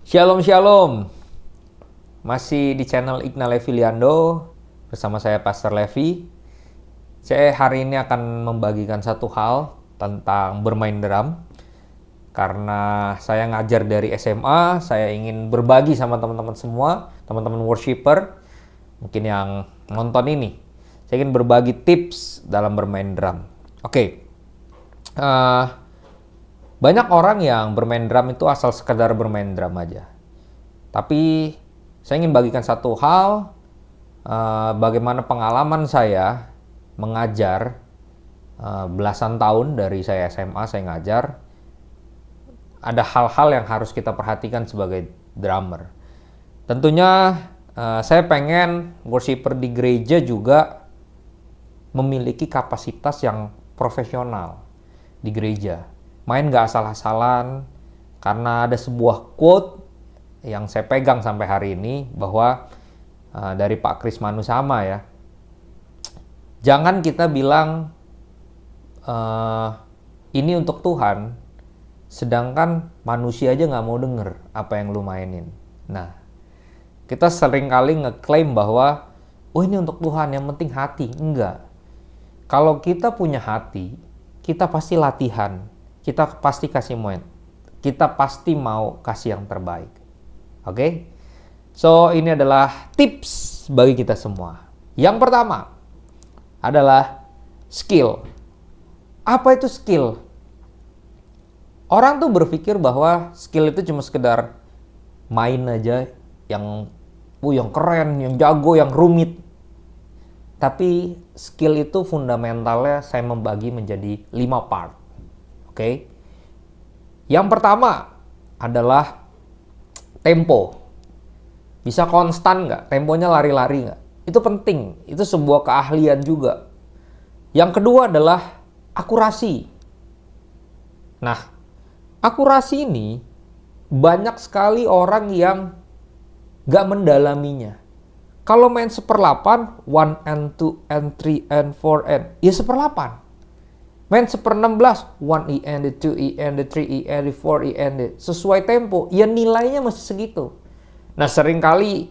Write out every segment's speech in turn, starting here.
Shalom Shalom. Masih di channel Igna Leviliando bersama saya Pastor Levi. Saya hari ini akan membagikan satu hal tentang bermain drum. Karena saya ngajar dari SMA, saya ingin berbagi sama teman-teman semua, teman-teman worshiper, mungkin yang nonton ini. Saya ingin berbagi tips dalam bermain drum. Oke. Banyak orang yang bermain drum itu asal sekedar bermain drum aja. Tapi saya ingin bagikan satu hal, bagaimana pengalaman saya mengajar belasan tahun dari saya SMA, saya ngajar. Ada hal-hal yang harus kita perhatikan sebagai drummer. Tentunya saya pengen worshiper di gereja juga memiliki kapasitas yang profesional di gereja. Main gak asal-asalan, karena ada sebuah quote yang saya pegang sampai hari ini bahwa dari Pak Kris Manusama ya. Jangan kita bilang ini untuk Tuhan, sedangkan manusia aja gak mau denger apa yang lu mainin. Nah, kita sering kali ngeklaim bahwa oh ini untuk Tuhan, yang penting hati. Enggak. Kalau kita punya hati, kita pasti latihan. Kita pasti kasih main. Kita pasti mau kasih yang terbaik. Oke? So, ini adalah tips bagi kita semua. Yang pertama adalah skill. Apa itu skill? Orang tuh berpikir bahwa skill itu cuma sekedar main aja yang keren, yang jago, yang rumit. Tapi skill itu fundamentalnya saya membagi menjadi 5 part. Oke. Yang pertama adalah tempo. Bisa konstan nggak? Temponya lari-lari nggak? Itu penting. Itu sebuah keahlian juga. Yang kedua adalah akurasi. Nah, akurasi ini banyak sekali orang yang nggak mendalaminya. Kalau main 1/8, 1 and 2 and 3 and 4 and ya 1/8. Main 1/16, 1 E and 2 E and 3 E and 4 E and sesuai tempo, ya nilainya masih segitu. Nah, seringkali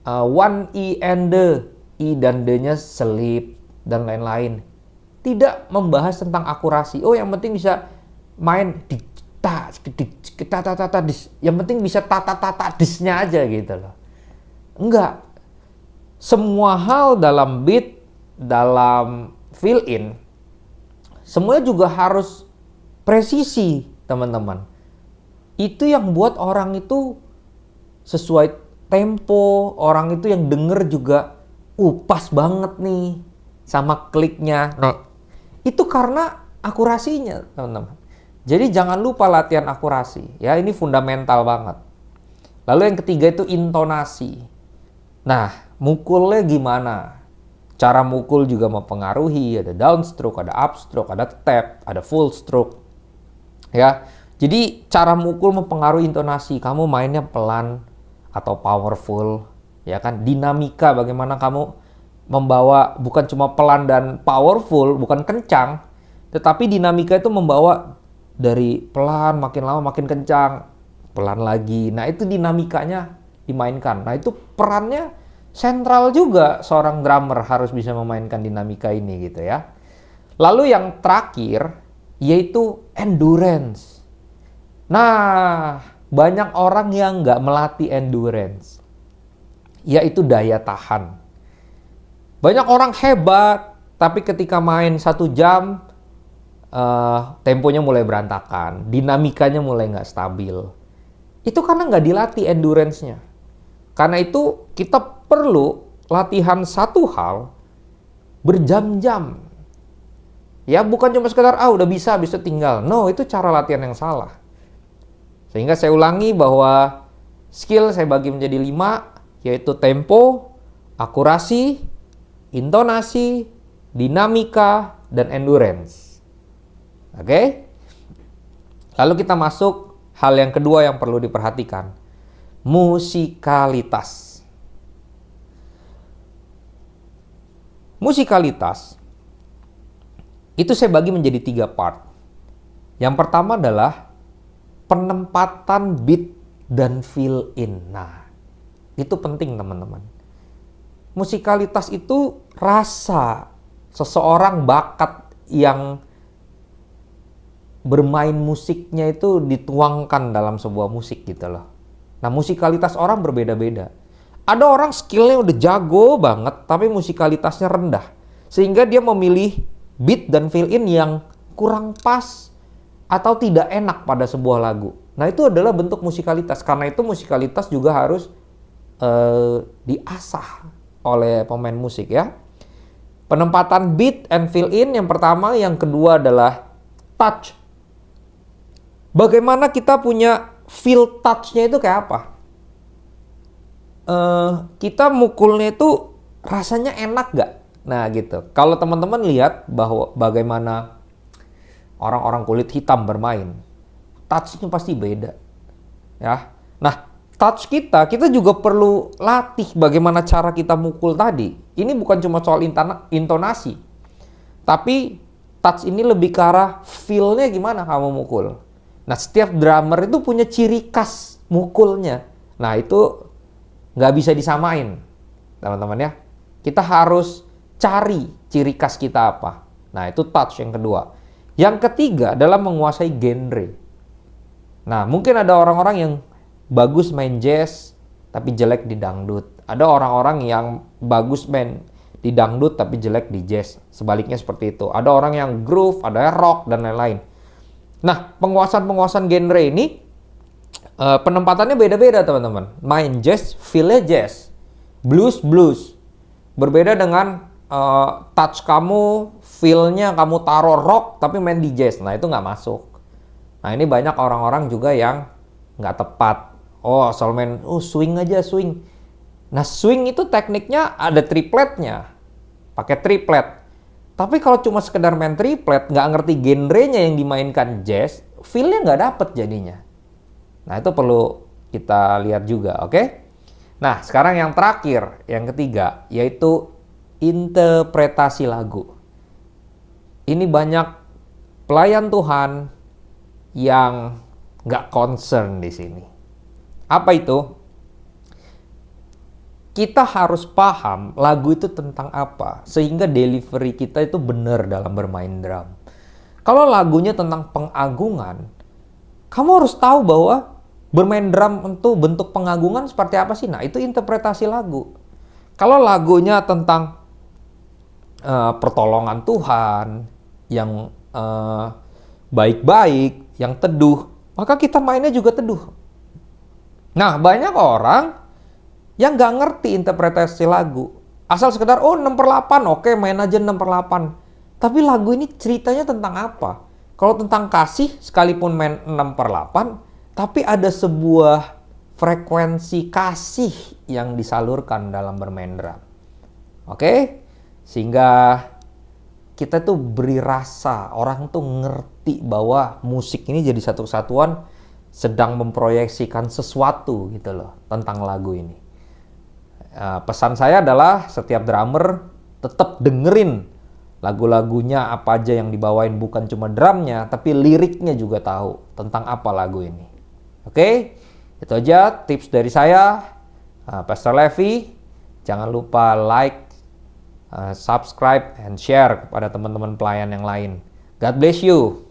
1 E and E dan D-nya selip dan lain-lain. Tidak membahas tentang akurasi. Oh, yang penting bisa main yang penting bisa tata disnya aja gitu loh. Enggak. Semua hal dalam beat, dalam fill in, semuanya juga harus presisi, teman-teman. Itu yang buat orang itu sesuai tempo, orang itu yang denger juga, pas banget nih sama kliknya. Nah, itu karena akurasinya, teman-teman. Jadi jangan lupa latihan akurasi, ya ini fundamental banget. Lalu yang ketiga itu intonasi. Nah, mukulnya gimana? Cara mukul juga mempengaruhi, ada downstroke, ada upstroke, ada tap, ada full stroke. Ya. Jadi cara mukul mempengaruhi intonasi. Kamu mainnya pelan atau powerful, ya kan? Dinamika bagaimana kamu membawa, bukan cuma pelan dan powerful, bukan kencang, tetapi dinamika itu membawa dari pelan makin lama makin kencang, pelan lagi. Nah, itu dinamikanya dimainkan. Nah, itu perannya sentral juga, seorang drummer harus bisa memainkan dinamika ini gitu ya. Lalu yang terakhir yaitu endurance. Nah, banyak orang yang nggak melatih endurance, yaitu daya tahan. Banyak orang hebat, tapi ketika main 1 jam, temponya mulai berantakan, dinamikanya mulai nggak stabil. Itu karena nggak dilatih endurance-nya. Karena itu kita perlu latihan satu hal berjam-jam. Ya bukan cuma sekedar udah bisa tinggal. No, itu cara latihan yang salah. Sehingga saya ulangi bahwa skill saya bagi menjadi 5, yaitu tempo, akurasi, intonasi, dinamika, dan endurance. Oke? Lalu kita masuk hal yang kedua yang perlu diperhatikan. Musikalitas. Musikalitas itu saya bagi menjadi 3 part. Yang pertama adalah penempatan beat dan fill in. Nah, itu penting teman-teman. Musikalitas itu rasa seseorang bakat yang bermain musiknya itu dituangkan dalam sebuah musik gitu loh. Nah, musikalitas orang berbeda-beda. Ada orang skillnya udah jago banget, tapi musikalitasnya rendah. Sehingga dia memilih beat dan fill in yang kurang pas atau tidak enak pada sebuah lagu. Nah, itu adalah bentuk musikalitas. Karena itu musikalitas juga harus diasah oleh pemain musik ya. Penempatan beat and fill in yang pertama, yang kedua adalah touch. Bagaimana kita punya feel touch-nya itu kayak apa? Kita mukulnya itu rasanya enak gak? Nah gitu. Kalau teman-teman lihat bahwa bagaimana orang-orang kulit hitam bermain, touch-nya pasti beda. Ya. Nah, touch kita juga perlu latih bagaimana cara kita mukul tadi. Ini bukan cuma soal intonasi. Tapi touch ini lebih ke arah feel-nya gimana kamu mukul. Nah, setiap drummer itu punya ciri khas mukulnya. Nah, itu nggak bisa disamain, teman-teman ya. Kita harus cari ciri khas kita apa. Nah, itu touch yang kedua. Yang ketiga adalah menguasai genre. Nah, mungkin ada orang-orang yang bagus main jazz, tapi jelek di dangdut. Ada orang-orang yang bagus main di dangdut, tapi jelek di jazz. Sebaliknya seperti itu. Ada orang yang groove, ada rock, dan lain-lain. Nah, penguasaan genre ini penempatannya beda-beda teman-teman. Main jazz, feel-nya jazz. Blues. Berbeda dengan touch kamu, feel-nya kamu taruh rock tapi main di jazz. Nah, itu nggak masuk. Nah, ini banyak orang-orang juga yang nggak tepat. Oh, asal main, swing aja, swing. Nah, swing itu tekniknya ada tripletnya. Pakai triplet. Tapi kalau cuma sekedar main triplet, nggak ngerti genrenya yang dimainkan jazz, feel-nya nggak dapet jadinya. Nah, itu perlu kita lihat juga, oke? Nah, sekarang yang terakhir, yang ketiga, yaitu interpretasi lagu. Ini banyak pelayan Tuhan yang nggak concern di sini. Apa itu? Kita harus paham lagu itu tentang apa, sehingga delivery kita itu benar dalam bermain drum. Kalau lagunya tentang pengagungan, kamu harus tahu bahwa bermain drum itu bentuk pengagungan seperti apa sih? Nah, itu interpretasi lagu. Kalau lagunya tentang pertolongan Tuhan, yang baik-baik, yang teduh, maka kita mainnya juga teduh. Nah, banyak orang yang nggak ngerti interpretasi lagu. Asal sekedar, 6/8, oke main aja 6/8. Tapi lagu ini ceritanya tentang apa? Kalau tentang kasih, sekalipun main 6/8, tapi ada sebuah frekuensi kasih yang disalurkan dalam bermain drum. Oke? Sehingga kita tuh beri rasa, orang tuh ngerti bahwa musik ini jadi satu kesatuan sedang memproyeksikan sesuatu gitu loh tentang lagu ini. Pesan saya adalah setiap drummer tetap dengerin lagu-lagunya apa aja yang dibawain, bukan cuma drumnya, tapi liriknya juga tahu tentang apa lagu ini. Oke, itu aja tips dari saya, Pastor Levi. Jangan lupa like, subscribe, and share kepada teman-teman pelayan yang lain. God bless you.